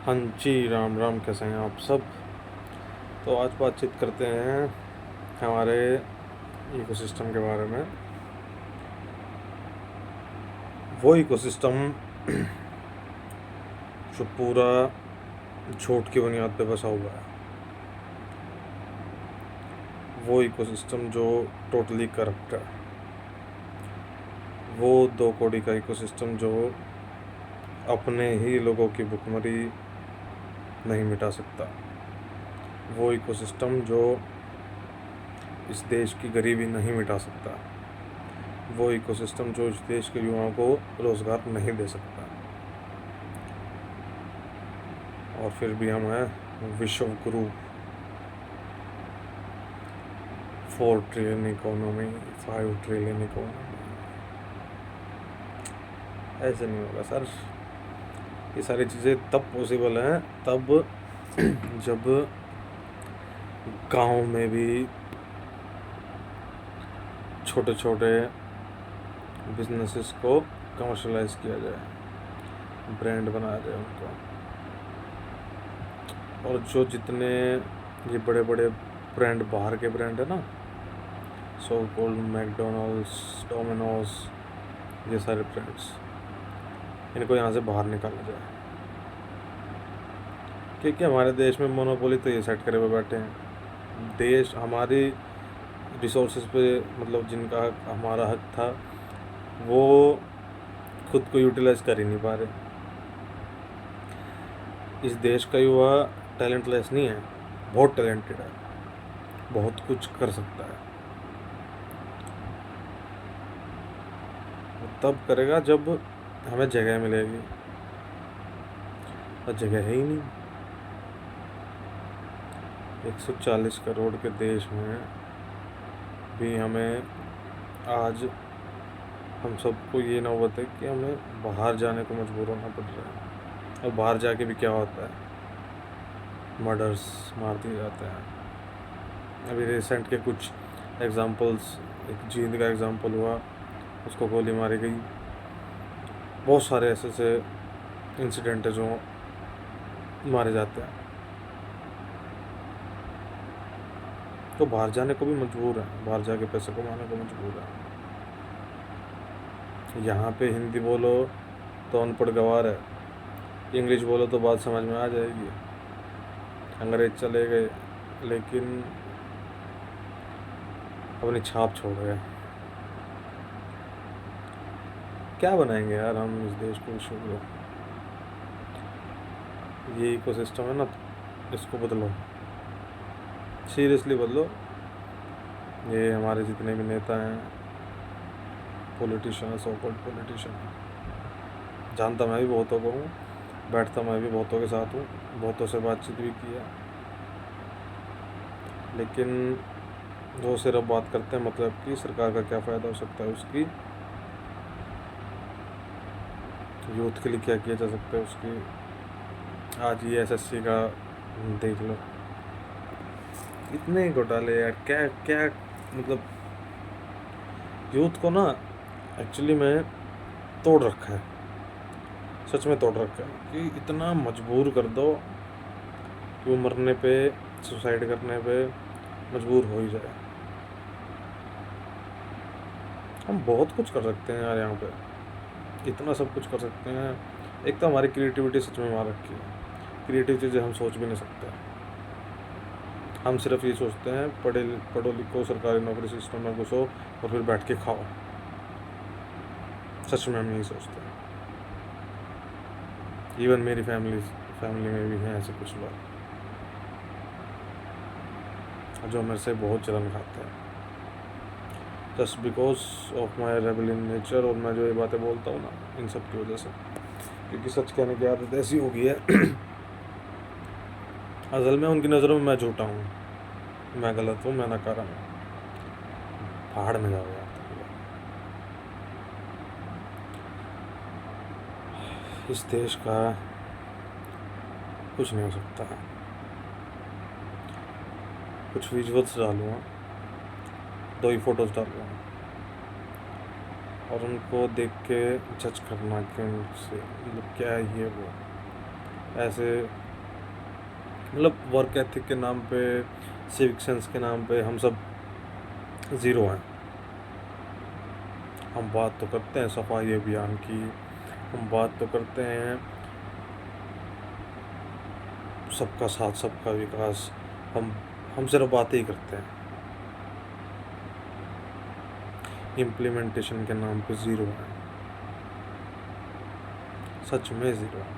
हाँ जी, राम राम, कैसे हैं आप सब। तो आज बातचीत करते हैं हमारे इकोसिस्टम के बारे में। वो इकोसिस्टम जो पूरा झूठ की बुनियाद पे बसा हुआ है, वो इकोसिस्टम जो टोटली करप्ट है, वो 2 कौड़ी का इकोसिस्टम जो अपने ही लोगों की भुखमरी नहीं मिटा सकता, वो इकोसिस्टम जो इस देश की गरीबी नहीं मिटा सकता, वो इकोसिस्टम जो इस देश के युवाओं को रोज़गार नहीं दे सकता। और फिर भी हम हैं विश्व गुरु, 4 ट्रिलियन इकोनॉमी, 5 ट्रिलियन इकोनॉमी। ऐसे नहीं होगा सर। ये सारी चीज़ें तब पॉसिबल हैं तब जब गांव में भी छोटे छोटे बिजनेसेस को कमर्शलाइज किया जाए, ब्रांड बनाया जाए उनको। और जो जितने ये बड़े बड़े ब्रांड, बाहर के ब्रांड है ना, सो कॉल्ड मैकडोनल्ड्स, डोमिनोज, ये सारे ब्रांड्स, इनको यहाँ से बाहर निकाला जाए। क्योंकि हमारे देश में मोनोपोली तो ये सेट करे हुए बैठे हैं। देश हमारी रिसोर्सेज पे, मतलब जिनका हमारा हक था, वो खुद को यूटिलाइज कर ही नहीं पा रहे। इस देश का युवा टैलेंटलेस नहीं है, बहुत टैलेंटेड है, बहुत कुछ कर सकता है। वो तब करेगा जब हमें जगह मिलेगी, और जगह है ही नहीं। 140 करोड़ के देश में भी हमें आज, हम सबको ये नौबत है कि हमें बाहर जाने को मजबूर होना पड़ रहा है। और बाहर जाके भी क्या होता है, मर्डर्स मार दिए जाते हैं। अभी रिसेंट के कुछ एग्जांपल्स, एक जींद का एग्जांपल हुआ, उसको गोली मारी गई। बहुत सारे ऐसे ऐसे इंसिडेंट है जो मारे जाते हैं। तो बाहर जाने को भी मजबूर है, बाहर जाके पैसे कमाने को मजबूर है। यहाँ पे हिंदी बोलो तो अनपढ़ गवार है, इंग्लिश बोलो तो बात समझ में आ जाएगी, अंग्रेज चले गए लेकिन अपनी छाप छोड़ गए। क्या बनाएंगे यार हम इस देश को विश्व गुरु। ये इकोसिस्टम है ना, इसको बदलो, सीरियसली बदलो। ये हमारे जितने भी नेता हैं, पॉलिटिशियन, सो कॉल्ड पॉलिटिशियन, जानता मैं भी बहुतों को हूँ, बैठता मैं भी बहुतों के साथ हूँ, बहुतों से बातचीत भी किया, लेकिन वो सिर्फ बात करते हैं मतलब कि सरकार का क्या फ़ायदा हो सकता है उसकी, यूथ के लिए क्या किया जा सकता है उसकी। आज ये एसएससी का देख लो, इतने घोटाले यार, क्या क्या, मतलब यूथ को ना एक्चुअली में तोड़ रखा है, सच में तोड़ रखा है। कि इतना मजबूर कर दो कि वो मरने पे, सुसाइड करने पे मजबूर हो ही जाए। हम बहुत कुछ कर सकते हैं यार, यहाँ पे इतना सब कुछ कर सकते हैं। एक तो हमारी क्रिएटिविटी सच में मार रखी है, क्रिएटिव चीज़ें हम सोच भी नहीं सकते। हम सिर्फ ये सोचते हैं पढ़ो लिखो, सरकारी नौकरी सिस्टम में घुसो और फिर बैठ के खाओ। सच में हम यही सोचते हैं। इवन मेरी फैमिली में भी हैं ऐसे कुछ लोग जो मेरे से बहुत जलन खाते हैं, just because of my rebellion nature. और मैं जो ये बातें बोलता हूँ ना, इन सब की वजह से, क्योंकि सच कहने की आदत ऐसी हो गई है। असल में उनकी नज़रों में मैं झूठा हूँ, मैं गलत हूँ, मैं नकारा हूँ। पहाड़ में जाओ यार। इस देश का कुछ नहीं हो सकता है। कुछ विजुअल्स डालूँगा, 2 ही फोटोज़ डालूँगा, और उनको देख के जज करना कि उनसे मतलब क्या है ये वो। ऐसे मतलब वर्क एथिक के नाम पे, सिविक सेंस के नाम पे हम सब ज़ीरो हैं। हम बात तो करते हैं सफाई अभियान की, हम बात तो करते हैं सबका साथ सबका विकास, हम सिर्फ बातें ही करते हैं। इम्प्लीमेंटेशन के नाम पे ज़ीरो है, सच में ज़ीरो है।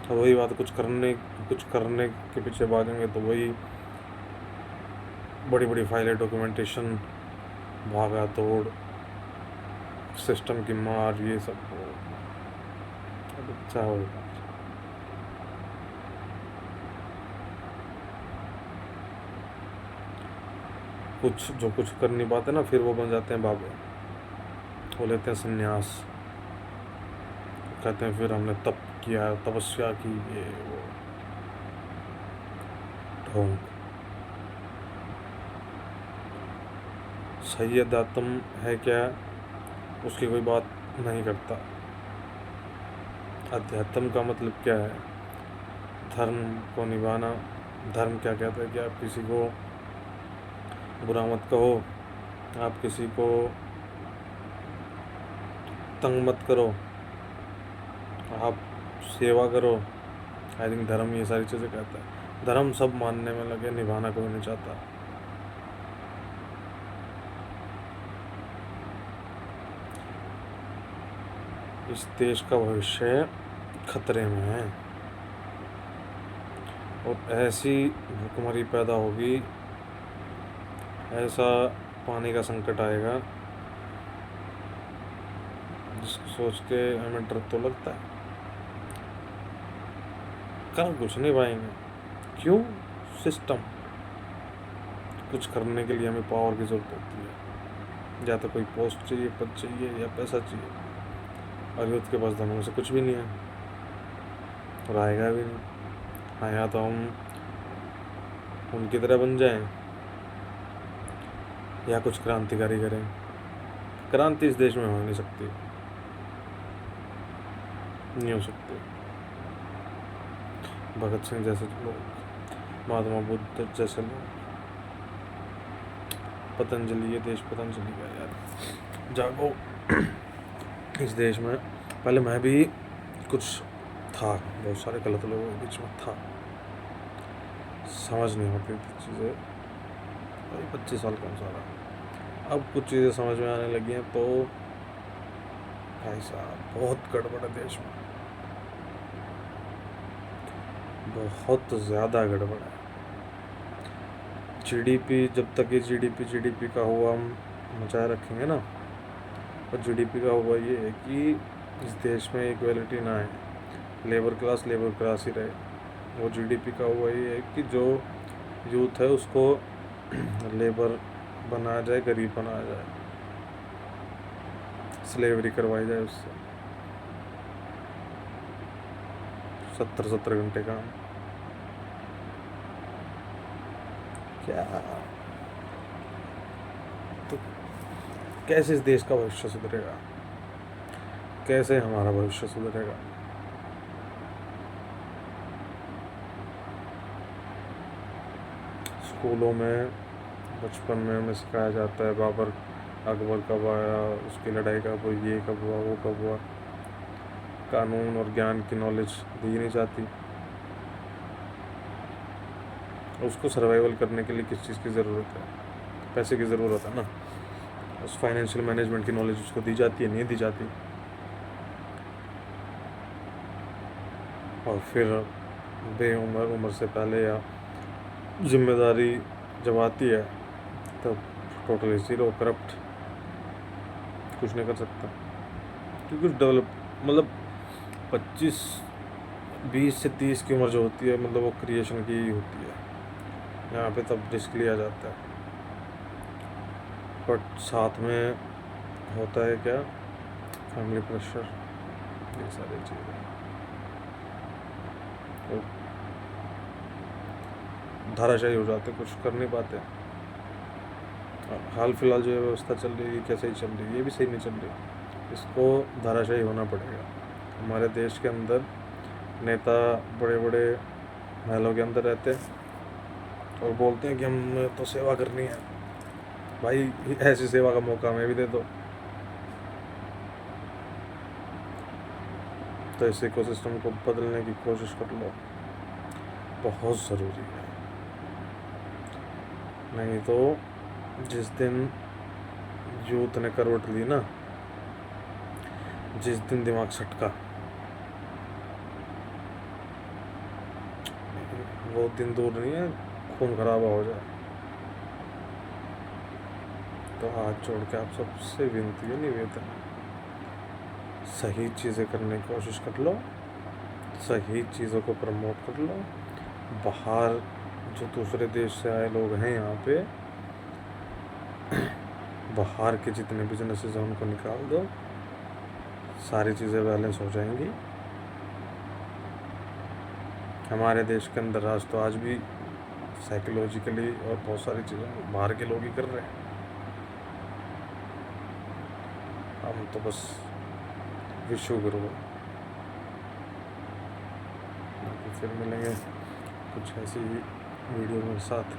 तो वही बात, कुछ करने के पीछे भागेंगे तो वही बड़ी बड़ी फाइलें, डॉक्यूमेंटेशन, भागा तोड़, सिस्टम की मार, ये सब अच्छा होगा। कुछ कर नहीं पाते ना, फिर वो बन जाते हैं बाबे, वो लेते हैं संन्यास, कहते हैं फिर हमने तप किया, तपस्या की, ये वो ढोंग। सही अध्यात्म है क्या, उसकी कोई बात नहीं करता। अध्यात्म का मतलब क्या है? धर्म को निभाना। धर्म क्या कहता है कि आप किसी को बुरा मत कहो, आप किसी को तंग मत करो, आप सेवा करो। आई थिंक धर्म ये सारी चीज़ें कहता है। धर्म सब मानने में लगे, निभाना कोई नहीं चाहता। इस देश का भविष्य खतरे में है और ऐसी भूखमरी पैदा होगी, ऐसा पानी का संकट आएगा जिसको सोच के हमें डर तो लगता है। कर कुछ नहीं पाएंगे। क्यों? सिस्टम। कुछ करने के लिए हमें पावर की ज़रूरत होती है, या तो कोई पोस्ट चाहिए, पद चाहिए, या पैसा चाहिए, और यूथ के पास धनों से कुछ भी नहीं है और आएगा भी नहीं। हाँ, या तो हम उनकी तरह बन जाएं या कुछ क्रांतिकारी करें। क्रांति इस देश में हो नहीं सकती, नहीं हो सकती। भगत सिंह जैसे लोग, महात्मा बुद्ध जैसे लोग, पतंजलि, ये देश पतंजलि का यार, जागो। इस देश में पहले मैं भी कुछ था, बहुत सारे गलत लोगों के बीच में था, समझ नहीं होती थी चीज़ें। भाई 25 साल कौन सा रहा, अब कुछ चीज़ें समझ में आने लगी हैं। तो भाई साहब बहुत गड़बड़ है देश में, बहुत ज़्यादा गड़बड़ है। जीडीपी, जब तक ये जीडीपी का हुआ हम मचाए रखेंगे ना, और जीडीपी का हुआ ये है कि इस देश में इक्वलिटी ना है, लेबर क्लास ही रहे। वो जीडीपी का हुआ ये है कि जो यूथ है उसको लेबर बनाया जाए, गरीब बनाया जाए, स्लेवरी करवाई जाए उससे, 70 घंटे काम। क्या तो कैसे इस देश का भविष्य सुधरेगा? कैसे हमारा भविष्य सुधरेगा? स्कूलों में बचपन में हमें सिखाया जाता है बाबर अकबर कब आया, उसकी लड़ाई कब हुई, ये कब हुआ, वो कब हुआ। कानून और ज्ञान की नॉलेज दी नहीं जाती। उसको सर्वाइवल करने के लिए किस चीज़ की ज़रूरत है? पैसे की ज़रूरत है ना। उस फाइनेंशियल मैनेजमेंट की नॉलेज उसको दी जाती है? नहीं दी जाती। और फिर उम्र से पहले या जिम्मेदारी जब आती है तब टोटली ज़ीरो, करप्ट, कुछ नहीं कर सकता। क्योंकि डेवलप मतलब 20 से 30 की उम्र जो होती है, मतलब वो क्रिएशन की ही होती है। यहाँ पे तब रिस्क लिया जाता है, बट साथ में होता है क्या, फैमिली प्रेशर, ये सारी चीज़ें। तो धाराशाही हो जाते, कुछ कर नहीं पाते। हाल फिलहाल जो व्यवस्था चल रही है, कैसे ही चल रही है, ये भी सही नहीं चल रही। इसको धाराशाही होना पड़ेगा। हमारे देश के अंदर नेता बड़े बड़े महलों के अंदर रहते हैं और बोलते हैं कि हमें तो सेवा करनी है। भाई ऐसी सेवा का मौका हमें भी दे दो। तो इस इकोसिस्टम को बदलने की कोशिश कर लो, बहुत ज़रूरी है। नहीं तो जिस दिन यूथ ने करवट ली ना, जिस दिन दिमाग सटका, वो दिन दूर नहीं है, खून खराबा हो जाए। तो हाथ जोड़ के आप सबसे विनती है, निवेदन है, सही चीज़ें करने की कोशिश कर लो, सही चीज़ों को प्रमोट कर लो। बाहर जो दूसरे देश से आए लोग हैं यहाँ पे, बाहर के जितने बिजनेसेस हैं उनको निकाल दो, सारी चीज़ें बैलेंस हो जाएंगी। हमारे देश के अंदर आज तो आज भी साइकोलॉजिकली और बहुत सारी चीज़ें बाहर के लोग ही कर रहे हैं। हम तो बस विश्व गुरु। फिर मिलेंगे कुछ ऐसी वीडियो के साथ।